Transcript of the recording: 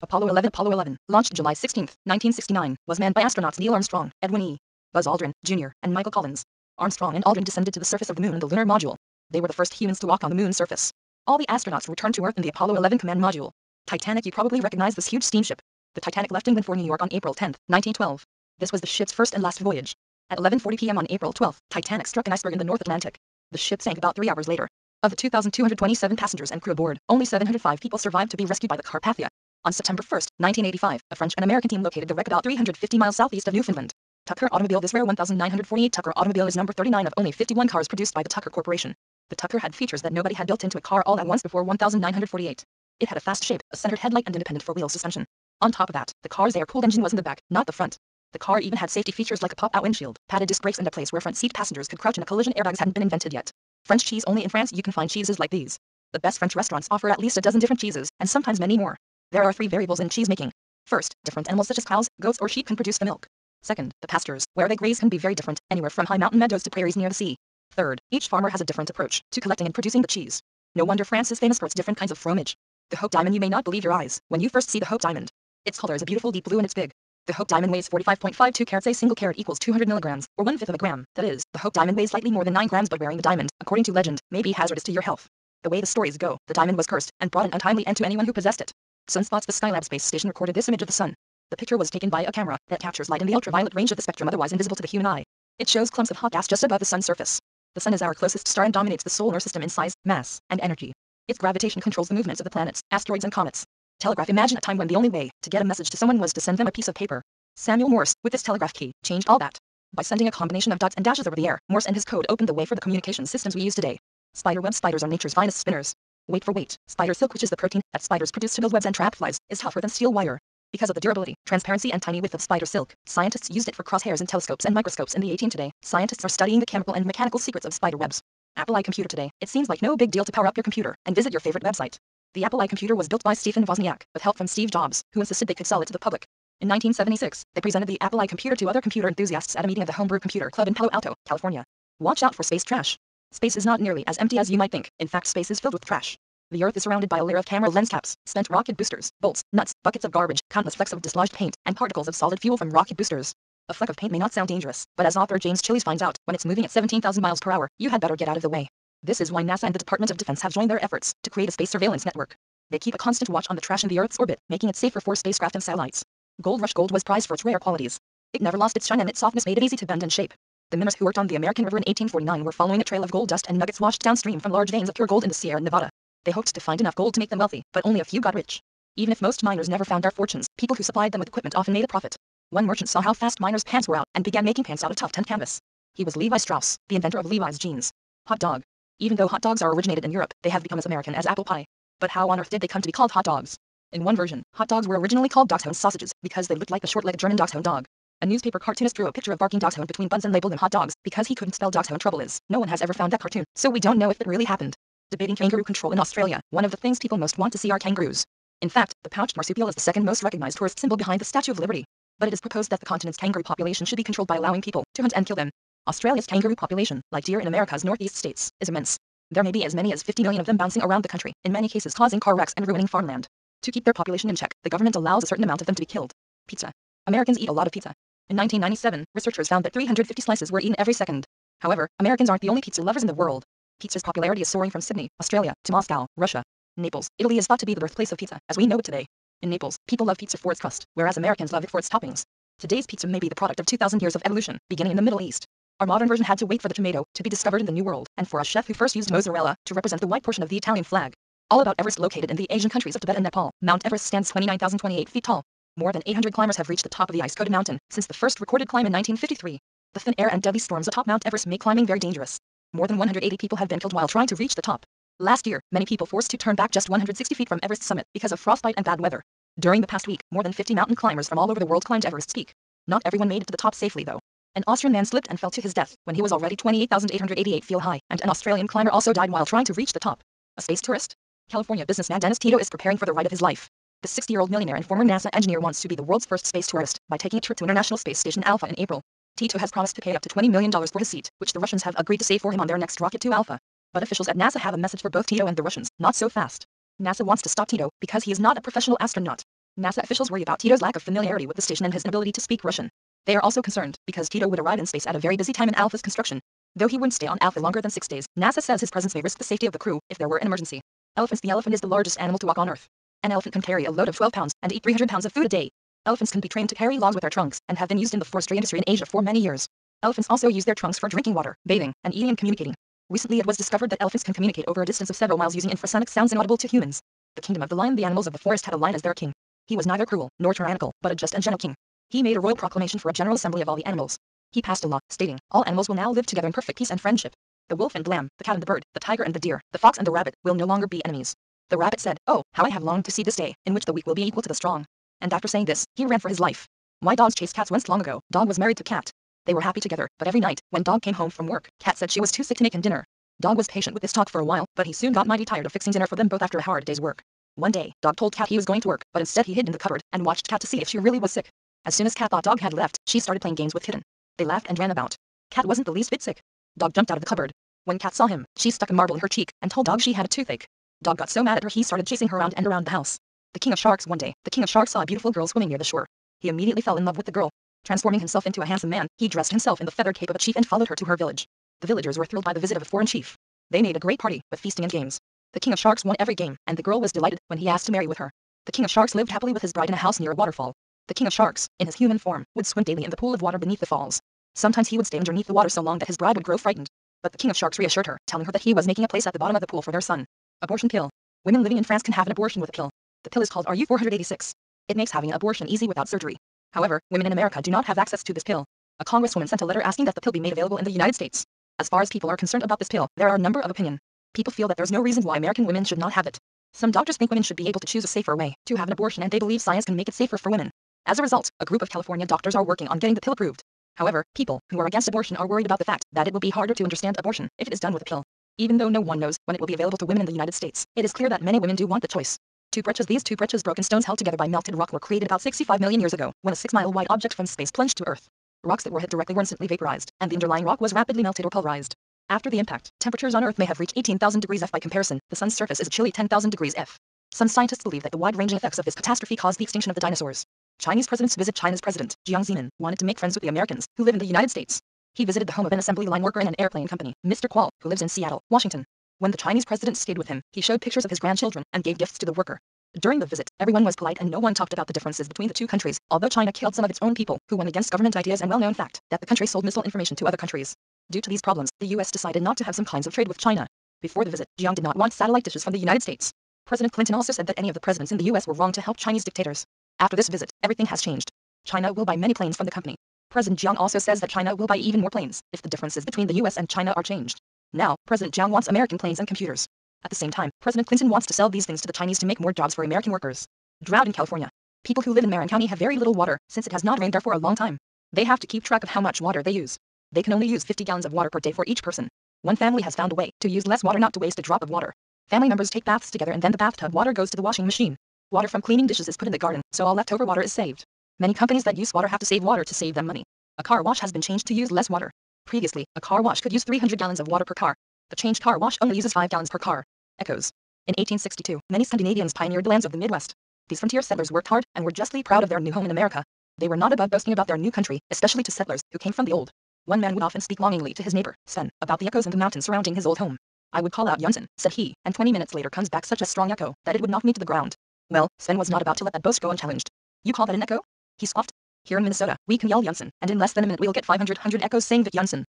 Apollo 11, launched July 16, 1969, was manned by astronauts Neil Armstrong, Edwin E. Buzz Aldrin, Jr., and Michael Collins. Armstrong and Aldrin descended to the surface of the moon in the lunar module. They were the first humans to walk on the moon's surface. All the astronauts returned to Earth in the Apollo 11 command module. Titanic. You probably recognize this huge steamship. The Titanic left England for New York on April 10, 1912. This was the ship's first and last voyage. At 11:40 p.m. on April 12, Titanic struck an iceberg in the North Atlantic. The ship sank about 3 hours later. Of the 2,227 passengers and crew aboard, only 705 people survived to be rescued by the Carpathia. On September 1, 1985, a French and American team located the wreck about 350 miles southeast of Newfoundland. Tucker Automobile. This rare 1948 Tucker Automobile is number 39 of only 51 cars produced by the Tucker Corporation. The Tucker had features that nobody had built into a car all at once before 1948. It had a fast shape, a centered headlight and independent four-wheel suspension. On top of that, the car's air-cooled engine was in the back, not the front. The car even had safety features like a pop-out windshield, padded disc brakes and a place where front seat passengers could crouch, and a collision airbags hadn't been invented yet. French cheese. Only in France you can find cheeses like these. The best French restaurants offer at least a dozen different cheeses, and sometimes many more. There are 3 variables in cheese making. First, different animals such as cows, goats or sheep can produce the milk. Second, the pastures, where they graze, can be very different, anywhere from high mountain meadows to prairies near the sea. Third, each farmer has a different approach to collecting and producing the cheese. No wonder France is famous for its different kinds of fromage. The Hope Diamond. You may not believe your eyes when you first see the Hope Diamond. Its color is a beautiful deep blue and it's big. The Hope Diamond weighs 45.52 carats. A single carat equals 200 milligrams, or 1/5 of a gram. That is, the Hope Diamond weighs slightly more than 9 grams, but wearing the diamond, according to legend, may be hazardous to your health. The way the stories go, the diamond was cursed and brought an untimely end to anyone who possessed it. Sunspots. The Skylab space station recorded this image of the sun. The picture was taken by a camera that captures light in the ultraviolet range of the spectrum, otherwise invisible to the human eye. It shows clumps of hot gas just above the sun's surface. The sun is our closest star and dominates the solar system in size, mass, and energy. Its gravitation controls the movements of the planets, asteroids and comets. Telegraph. Imagine a time when the only way to get a message to someone was to send them a piece of paper. Samuel Morse, with this telegraph key, changed all that. By sending a combination of dots and dashes over the air, Morse and his code opened the way for the communication systems we use today. Spiderweb. Spiders are nature's finest spinners. Weight for weight, spider silk, which is the protein that spiders produce to build webs and trap flies, is tougher than steel wire. Because of the durability, transparency and tiny width of spider silk, scientists used it for crosshairs in telescopes and microscopes in the 18th. Today, scientists are studying the chemical and mechanical secrets of spider webs. Apple iComputer. Today, it seems like no big deal to power up your computer and visit your favorite website. The Apple iComputer was built by Stephen Wozniak, with help from Steve Jobs, who insisted they could sell it to the public. In 1976, they presented the Apple iComputer to other computer enthusiasts at a meeting of the Homebrew Computer Club in Palo Alto, California. Watch out for space trash. Space is not nearly as empty as you might think. In fact, space is filled with trash. The Earth is surrounded by a layer of camera lens caps, spent rocket boosters, bolts, nuts, buckets of garbage, countless flecks of dislodged paint, and particles of solid fuel from rocket boosters. A fleck of paint may not sound dangerous, but as author James Chiles finds out, when it's moving at 17,000 miles per hour, you had better get out of the way. This is why NASA and the Department of Defense have joined their efforts to create a space surveillance network. They keep a constant watch on the trash in the Earth's orbit, making it safer for spacecraft and satellites. Gold Rush. Gold was prized for its rare qualities. It never lost its shine, and its softness made it easy to bend and shape. The miners who worked on the American River in 1849 were following a trail of gold dust and nuggets washed downstream from large veins of pure gold in the Sierra Nevada. They hoped to find enough gold to make them wealthy, but only a few got rich. Even if most miners never found their fortunes, people who supplied them with equipment often made a profit. One merchant saw how fast miners' pants were out and began making pants out of tough tent canvas. He was Levi Strauss, the inventor of Levi's jeans. Hot dog. Even though hot dogs are originated in Europe, they have become as American as apple pie. But how on earth did they come to be called hot dogs? In one version, hot dogs were originally called dachshund sausages because they looked like the short-legged German dachshund dog. A newspaper cartoonist drew a picture of barking dachshund between buns and labeled them hot dogs because he couldn't spell dachshund. Trouble is, no one has ever found that cartoon, so we don't know if it really happened. Debating kangaroo control in Australia. One of the things people most want to see are kangaroos. In fact, the pouched marsupial is the second most recognized tourist symbol behind the Statue of Liberty. But it is proposed that the continent's kangaroo population should be controlled by allowing people to hunt and kill them. Australia's kangaroo population, like deer in America's northeast states, is immense. There may be as many as 50 million of them bouncing around the country, in many cases causing car wrecks and ruining farmland. To keep their population in check, the government allows a certain amount of them to be killed. Pizza. Americans eat a lot of pizza. In 1997, researchers found that 350 slices were eaten every second. However, Americans aren't the only pizza lovers in the world. Pizza's popularity is soaring from Sydney, Australia, to Moscow, Russia. Naples, Italy is thought to be the birthplace of pizza, as we know it today. In Naples, people love pizza for its crust, whereas Americans love it for its toppings. Today's pizza may be the product of 2,000 years of evolution, beginning in the Middle East. Our modern version had to wait for the tomato to be discovered in the New World, and for a chef who first used mozzarella to represent the white portion of the Italian flag. All about Everest. Located in the Asian countries of Tibet and Nepal, Mount Everest stands 29,028 feet tall. More than 800 climbers have reached the top of the ice-coated mountain since the first recorded climb in 1953. The thin air and deadly storms atop Mount Everest make climbing very dangerous. More than 180 people have been killed while trying to reach the top. Last year, many people forced to turn back just 160 feet from Everest's summit because of frostbite and bad weather. During the past week, more than 50 mountain climbers from all over the world climbed Everest's peak. Not everyone made it to the top safely though. An Austrian man slipped and fell to his death when he was already 28,888 feet high, and an Australian climber also died while trying to reach the top. A space tourist? California businessman Dennis Tito is preparing for the ride of his life. The 60-year-old millionaire and former NASA engineer wants to be the world's first space tourist by taking a trip to International Space Station Alpha in April. Tito has promised to pay up to $20 million for his seat, which the Russians have agreed to save for him on their next rocket to Alpha. But officials at NASA have a message for both Tito and the Russians: not so fast. NASA wants to stop Tito because he is not a professional astronaut. NASA officials worry about Tito's lack of familiarity with the station and his inability to speak Russian. They are also concerned because Tito would arrive in space at a very busy time in Alpha's construction. Though he wouldn't stay on Alpha longer than 6 days, NASA says his presence may risk the safety of the crew if there were an emergency. Elephants. The elephant is the largest animal to walk on Earth. An elephant can carry a load of 12 pounds and eat 300 pounds of food a day. Elephants can be trained to carry logs with their trunks and have been used in the forestry industry in Asia for many years. Elephants also use their trunks for drinking water, bathing, and eating and communicating. Recently it was discovered that elephants can communicate over a distance of several miles using infrasonic sounds inaudible to humans. The kingdom of the lion. The animals of the forest had a lion as their king. He was neither cruel nor tyrannical, but a just and gentle king. He made a royal proclamation for a general assembly of all the animals. He passed a law, stating, all animals will now live together in perfect peace and friendship. The wolf and the lamb, the cat and the bird, the tiger and the deer, the fox and the rabbit, will no longer be enemies. The rabbit said, oh, how I have longed to see this day, in which the weak will be equal to the strong. And after saying this, he ran for his life. Why dogs chased cats once long ago. Dog was married to cat. They were happy together, but every night, when dog came home from work, cat said she was too sick to make him dinner. Dog was patient with this talk for a while, but he soon got mighty tired of fixing dinner for them both after a hard day's work. One day, dog told cat he was going to work, but instead he hid in the cupboard and watched cat to see if she really was sick. As soon as cat thought dog had left, she started playing games with kitten. They laughed and ran about. Cat wasn't the least bit sick. Dog jumped out of the cupboard. When cat saw him, she stuck a marble in her cheek and told dog she had a toothache. Dog got so mad at her he started chasing her around and around the house. The king of sharks. One day, the king of sharks saw a beautiful girl swimming near the shore. He immediately fell in love with the girl. Transforming himself into a handsome man, he dressed himself in the feathered cape of a chief and followed her to her village. The villagers were thrilled by the visit of a foreign chief. They made a great party, with feasting and games. The king of sharks won every game, and the girl was delighted when he asked to marry with her. The king of sharks lived happily with his bride in a house near a waterfall. The king of sharks, in his human form, would swim daily in the pool of water beneath the falls. Sometimes he would stay underneath the water so long that his bride would grow frightened. But the king of sharks reassured her, telling her that he was making a place at the bottom of the pool for their son. Abortion pill. Women living in France can have an abortion with a pill. The pill is called RU486. It makes having an abortion easy without surgery. However, women in America do not have access to this pill. A congresswoman sent a letter asking that the pill be made available in the United States. As far as people are concerned about this pill, there are a number of opinions. People feel that there's no reason why American women should not have it. Some doctors think women should be able to choose a safer way to have an abortion, and they believe science can make it safer for women. As a result, a group of California doctors are working on getting the pill approved. However, people who are against abortion are worried about the fact that it will be harder to understand abortion if it is done with a pill. Even though no one knows when it will be available to women in the United States, it is clear that many women do want the choice. Two breccias. These two breccias, broken stones held together by melted rock, were created about 65 million years ago, when a 6-mile-wide object from space plunged to Earth. Rocks that were hit directly were instantly vaporized, and the underlying rock was rapidly melted or pulverized. After the impact, temperatures on Earth may have reached 18,000 degrees F. By comparison, the sun's surface is a chilly 10,000 degrees F. Some scientists believe that the wide-ranging effects of this catastrophe caused the extinction of the dinosaurs. Chinese presidents visit. China's president, Jiang Zemin, wanted to make friends with the Americans, who live in the United States. He visited the home of an assembly line worker in an airplane company, Mr. Kual, who lives in Seattle, Washington. When the Chinese president stayed with him, he showed pictures of his grandchildren and gave gifts to the worker. During the visit, everyone was polite and no one talked about the differences between the two countries, although China killed some of its own people who went against government ideas and well-known fact that the country sold missile information to other countries. Due to these problems, the US decided not to have some kinds of trade with China. Before the visit, Jiang did not want satellite dishes from the United States. President Clinton also said that any of the presidents in the US were wrong to help Chinese dictators. After this visit, everything has changed. China will buy many planes from the company. President Jiang also says that China will buy even more planes if the differences between the US and China are changed. Now, President Jiang wants American planes and computers. At the same time, President Clinton wants to sell these things to the Chinese to make more jobs for American workers. Drought in California. People who live in Marin County have very little water, since it has not rained there for a long time. They have to keep track of how much water they use. They can only use 50 gallons of water per day for each person. One family has found a way to use less water, not to waste a drop of water. Family members take baths together and then the bathtub water goes to the washing machine. Water from cleaning dishes is put in the garden, so all leftover water is saved. Many companies that use water have to save water to save them money. A car wash has been changed to use less water. Previously, a car wash could use 300 gallons of water per car. The changed car wash only uses 5 gallons per car. Echoes. In 1862, many Scandinavians pioneered the lands of the Midwest. These frontier settlers worked hard and were justly proud of their new home in America. They were not above boasting about their new country, especially to settlers who came from the old. One man would often speak longingly to his neighbor, Sven, about the echoes in the mountains surrounding his old home. I would call out Jonsson, said he, and 20 minutes later comes back such a strong echo that it would knock me to the ground. Well, Sven was not about to let that boast go unchallenged. You call that an echo? He scoffed. Here in Minnesota, we can yell Jonsson, and in less than a minute we'll get 500 echoes saying that Jonsson.